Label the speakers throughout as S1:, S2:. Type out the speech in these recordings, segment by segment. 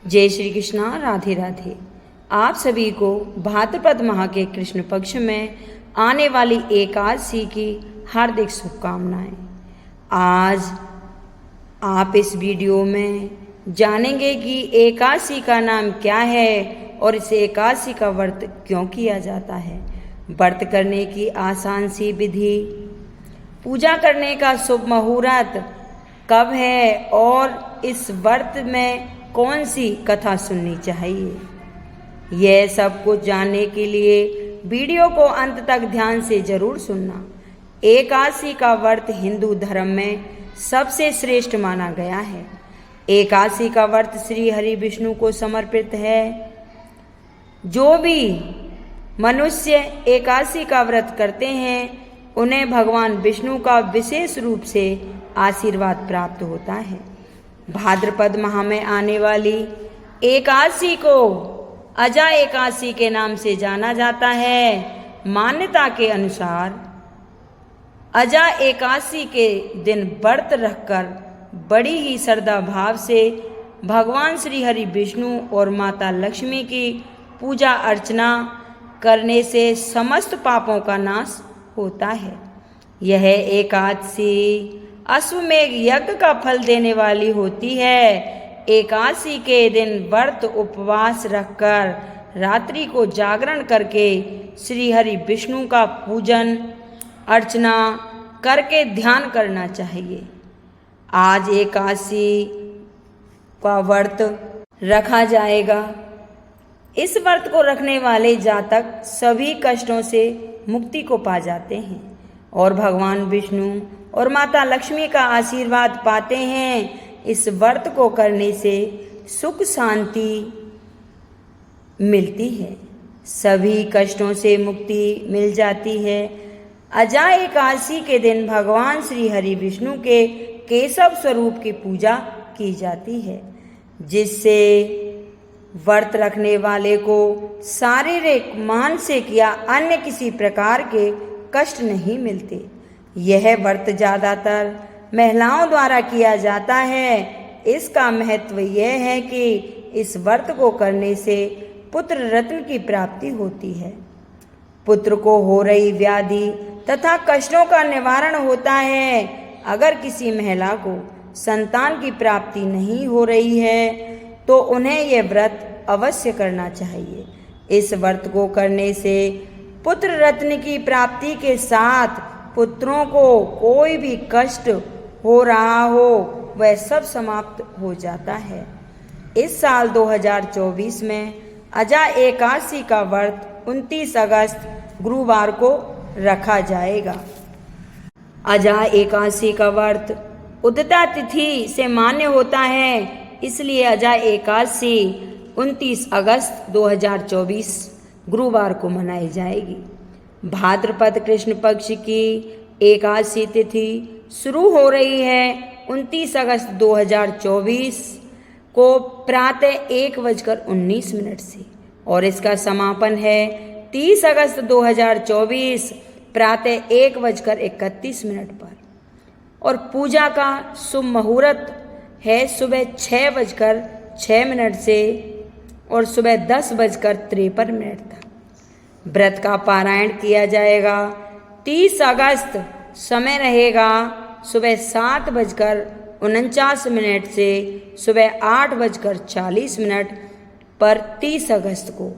S1: जय श्री कृष्णा, राधे राधे। आप सभी को भाद्रपद माह के कृष्ण पक्ष में आने वाली एकादशी की हार्दिक शुभकामनाएं। आज आप इस वीडियो में जानेंगे कि एकादशी का नाम क्या है और इस एकादशी का व्रत क्यों किया जाता है, व्रत करने की आसान सी विधि, पूजा करने का शुभ मुहूर्त कब है और इस व्रत में कौन सी कथा सुननी चाहिए। यह सब कुछ जानने के लिए वीडियो को अंत तक ध्यान से जरूर सुनना। एकादशी का व्रत हिंदू धर्म में सबसे श्रेष्ठ माना गया है। एकादशी का व्रत श्री हरि विष्णु को समर्पित है। जो भी मनुष्य एकादशी का व्रत करते हैं उन्हें भगवान विष्णु का विशेष रूप से आशीर्वाद प्राप्त होता है। भाद्रपद माह में आने वाली एकादशी को अजा एकादशी के नाम से जाना जाता है। मान्यता के अनुसार अजा एकादशी के दिन व्रत रखकर बड़ी ही श्रद्धा भाव से भगवान श्री हरि विष्णु और माता लक्ष्मी की पूजा अर्चना करने से समस्त पापों का नाश होता है। यह एकादशी अश्वमेघ यज्ञ का फल देने वाली होती है। एकादशी के दिन व्रत उपवास रखकर रात्रि को जागरण करके श्री हरि विष्णु का पूजन अर्चना करके ध्यान करना चाहिए। आज एकादशी का व्रत रखा जाएगा। इस व्रत को रखने वाले जातक सभी कष्टों से मुक्ति को पा जाते हैं और भगवान विष्णु और माता लक्ष्मी का आशीर्वाद पाते हैं। इस व्रत को करने से सुख शांति मिलती है, सभी कष्टों से मुक्ति मिल जाती है। अजा एकादशी के दिन भगवान श्री हरि विष्णु के केशव स्वरूप की पूजा की जाती है, जिससे व्रत रखने वाले को शारीरिक, मानसिक या अन्य किसी प्रकार के कष्ट नहीं मिलते। यह व्रत ज़्यादातर महिलाओं द्वारा किया जाता है। इसका महत्व यह है कि इस व्रत को करने से पुत्र रत्न की प्राप्ति होती है, पुत्र को हो रही व्याधि तथा कष्टों का निवारण होता है। अगर किसी महिला को संतान की प्राप्ति नहीं हो रही है तो उन्हें यह व्रत अवश्य करना चाहिए। इस व्रत को करने से पुत्र रत्न की प्राप्ति के साथ पुत्रों को कोई भी कष्ट हो रहा हो वह सब समाप्त हो जाता है। इस साल 2024 में अजा एकादशी का व्रत 29 अगस्त गुरुवार को रखा जाएगा। अजा एकादशी का व्रत उदिता तिथि से मान्य होता है, इसलिए अजा एकादशी 29 अगस्त 2024 गुरुवार को मनाई जाएगी। भाद्रपद कृष्ण पक्ष की एकादशी तिथि शुरू हो रही है 29 अगस्त 2024 को प्रातः 1:19 से और इसका समापन है 30 अगस्त 2024 प्रातः 1:31 पर। और पूजा का शुभ मुहूर्त है सुबह 6:06 से और सुबह 10:53 तक। व्रत का पारायण किया जाएगा। 30 अगस्त समय रहेगा सुबह 7:49 से सुबह 8:40 पर 30 अगस्त को।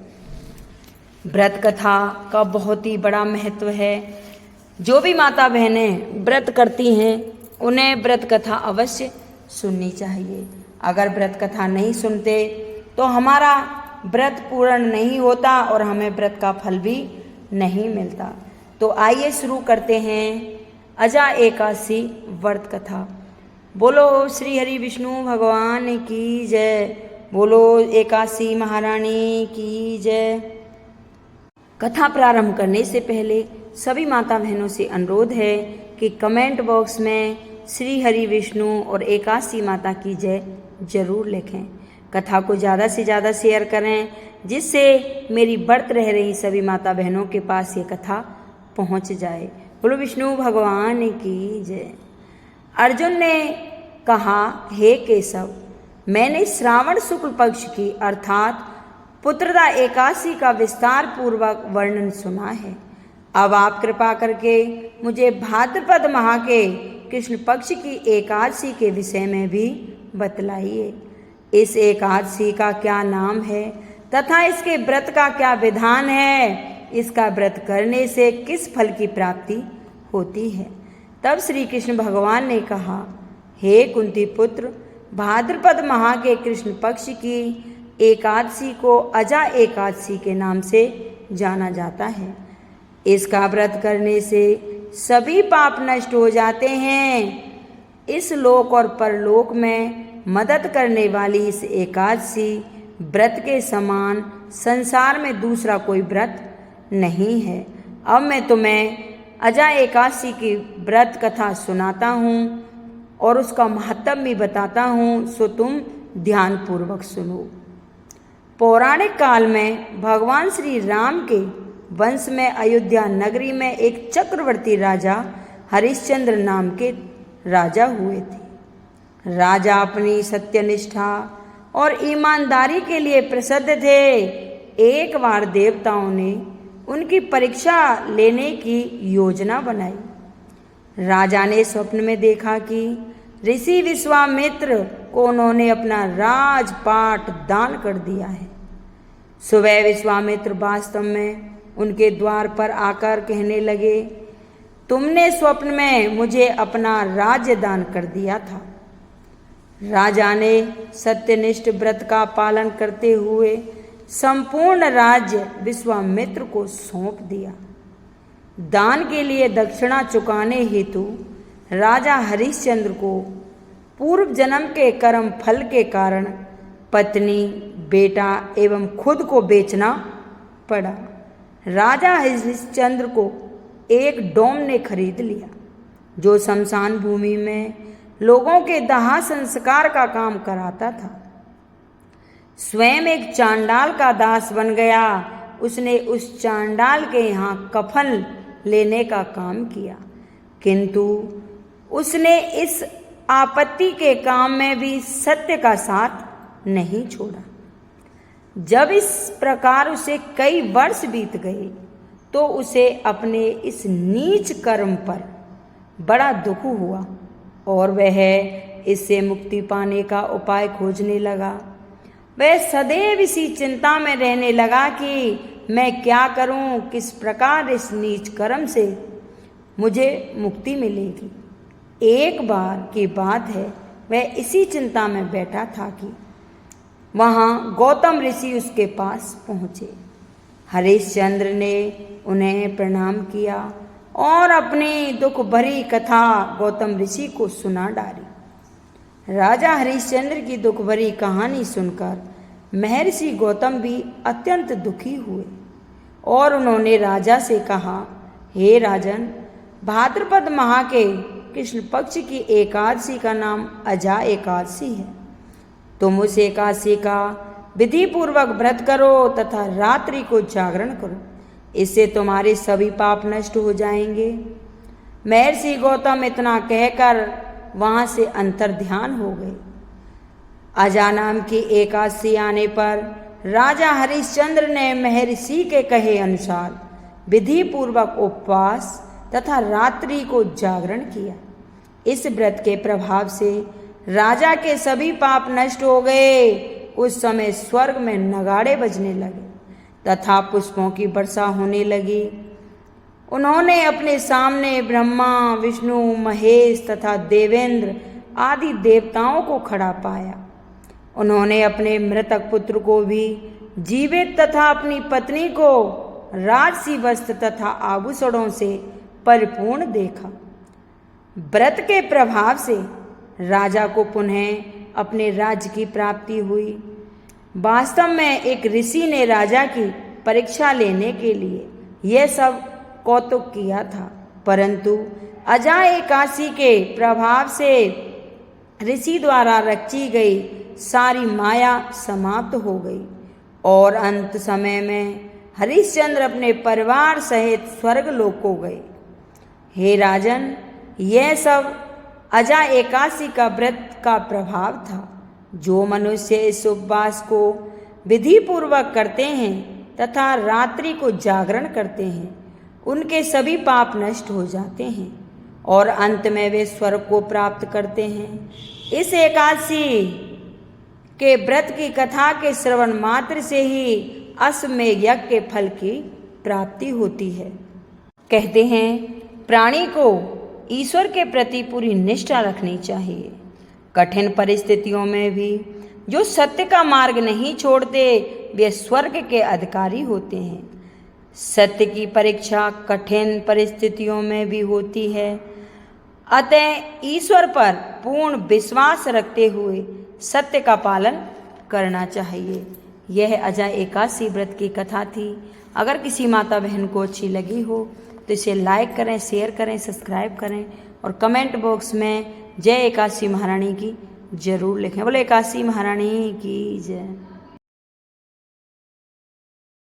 S1: व्रत कथा का बहुत ही बड़ा महत्व है। जो भी माता बहनें व्रत करती हैं उन्हें व्रत कथा अवश्य सुननी चाहिए। अगर व्रत कथा नहीं सुनते तो हमारा व्रत पूर्ण नहीं होता और हमें व्रत का फल भी नहीं मिलता। तो आइए शुरू करते हैं अजा एकादशी व्रत कथा। बोलो श्री हरि विष्णु भगवान की जय, बोलो एकादशी महारानी की जय। कथा प्रारंभ करने से पहले सभी माता बहनों से अनुरोध है कि कमेंट बॉक्स में श्री हरि विष्णु और एकादशी माता की जय जरूर लिखें। कथा को ज़्यादा से ज़्यादा शेयर करें जिससे मेरी व्रत रह रही सभी माता बहनों के पास ये कथा पहुंच जाए। बोलो विष्णु भगवान की जय। अर्जुन ने कहा, हे केशव, मैंने श्रावण शुक्ल पक्ष की अर्थात पुत्रदा एकादशी का विस्तार पूर्वक वर्णन सुना है। अब आप कृपा करके मुझे भाद्रपद माह के कृष्ण पक्ष की एकादशी के विषय में भी बतलाइए। इस एकादशी का क्या नाम है तथा इसके व्रत का क्या विधान है, इसका व्रत करने से किस फल की प्राप्ति होती है। तब श्री कृष्ण भगवान ने कहा, हे कुंती पुत्र, भाद्रपद माह के कृष्ण पक्ष की एकादशी को अजा एकादशी के नाम से जाना जाता है। इसका व्रत करने से सभी पाप नष्ट हो जाते हैं। इस लोक और परलोक में मदद करने वाली इस एकादशी व्रत के समान संसार में दूसरा कोई व्रत नहीं है। अब मैं तुम्हें अजा एकादशी की व्रत कथा सुनाता हूँ और उसका महत्व भी बताता हूँ, सो तुम ध्यान पूर्वक सुनो। पौराणिक काल में भगवान श्री राम के वंश में अयोध्या नगरी में एक चक्रवर्ती राजा हरिश्चंद्र नाम के राजा हुए थे। राजा अपनी सत्यनिष्ठा और ईमानदारी के लिए प्रसिद्ध थे। एक बार देवताओं ने उनकी परीक्षा लेने की योजना बनाई। राजा ने स्वप्न में देखा कि ऋषि विश्वामित्र को उन्होंने अपना राजपाट दान कर दिया है। सुबह विश्वामित्र वास्तव में उनके द्वार पर आकर कहने लगे, तुमने स्वप्न में मुझे अपना राज्य दान कर दिया था। राजा ने सत्यनिष्ठ व्रत का पालन करते हुए संपूर्ण राज्य विश्वामित्र को सौंप दिया। दान के लिए दक्षिणा चुकाने हेतु राजा हरिश्चंद्र को पूर्व जन्म के कर्म फल के कारण पत्नी, बेटा एवं खुद को बेचना पड़ा। राजा हरिश्चंद्र को एक डोम ने खरीद लिया जो शमशान भूमि में लोगों के दाह संस्कार का काम कराता था। स्वयं एक चांडाल का दास बन गया। उसने उस चांडाल के यहाँ कफन लेने का काम किया, किंतु उसने इस आपत्ति के काम में भी सत्य का साथ नहीं छोड़ा। जब इस प्रकार उसे कई वर्ष बीत गए तो उसे अपने इस नीच कर्म पर बड़ा दुख हुआ और वह इससे मुक्ति पाने का उपाय खोजने लगा। वह सदैव इसी चिंता में रहने लगा कि मैं क्या करूं, किस प्रकार इस नीच कर्म से मुझे मुक्ति मिलेगी। एक बार की बात है, वह इसी चिंता में बैठा था कि वहाँ गौतम ऋषि उसके पास पहुँचे। हरिश्चंद्र ने उन्हें प्रणाम किया और अपनी दुख भरी कथा गौतम ऋषि को सुना डाली। राजा हरिश्चंद्र की दुख भरी कहानी सुनकर महर्षि गौतम भी अत्यंत दुखी हुए और उन्होंने राजा से कहा, हे राजन, भाद्रपद माह के कृष्ण पक्ष की एकादशी का नाम अजा एकादशी है। तुम उस एकादशी का विधि पूर्वक व्रत करो तथा रात्रि को जागरण करो, इससे तुम्हारे सभी पाप नष्ट हो जाएंगे। महर्षि गौतम इतना कहकर वहां से अंतर ध्यान हो गए। अजा नाम की एकादशी आने पर राजा हरिश्चंद्र ने महर्षि के कहे अनुसार विधि पूर्वक उपवास तथा रात्रि को जागरण किया। इस व्रत के प्रभाव से राजा के सभी पाप नष्ट हो गए। उस समय स्वर्ग में नगाड़े बजने लगे तथा पुष्पों की वर्षा होने लगी। उन्होंने अपने सामने ब्रह्मा, विष्णु, महेश तथा देवेंद्र आदि देवताओं को खड़ा पाया। उन्होंने अपने मृतक पुत्र को भी जीवित तथा अपनी पत्नी को राजसी वस्त्र तथा आभूषणों से परिपूर्ण देखा। व्रत के प्रभाव से राजा को पुनः अपने राज्य की प्राप्ति हुई। वास्तव में एक ऋषि ने राजा की परीक्षा लेने के लिए यह सब कौतुक किया था, परंतु अजा एकादशी के प्रभाव से ऋषि द्वारा रची गई सारी माया समाप्त हो गई और अंत समय में हरिश्चंद्र अपने परिवार सहित स्वर्गलोक को गए। हे राजन, यह सब अजा एकादशी का व्रत का प्रभाव था। जो मनुष्य इस उपवास को विधि पूर्वक करते हैं तथा रात्रि को जागरण करते हैं, उनके सभी पाप नष्ट हो जाते हैं और अंत में वे स्वर्ग को प्राप्त करते हैं। इस एकादशी के व्रत की कथा के श्रवण मात्र से ही अश्वमेध यज्ञ के फल की प्राप्ति होती है। कहते हैं प्राणी को ईश्वर के प्रति पूरी निष्ठा रखनी चाहिए। कठिन परिस्थितियों में भी जो सत्य का मार्ग नहीं छोड़ते वे स्वर्ग के अधिकारी होते हैं। सत्य की परीक्षा कठिन परिस्थितियों में भी होती है, अतः ईश्वर पर पूर्ण विश्वास रखते हुए सत्य का पालन करना चाहिए। यह अजय एकादशी व्रत की कथा थी। अगर किसी माता बहन को अच्छी लगी हो तो इसे लाइक करें, शेयर करें, सब्सक्राइब करें और कमेंट बॉक्स में जय एकादशी महारानी की जरूर लिखें। बोले एकादशी महारानी की जय।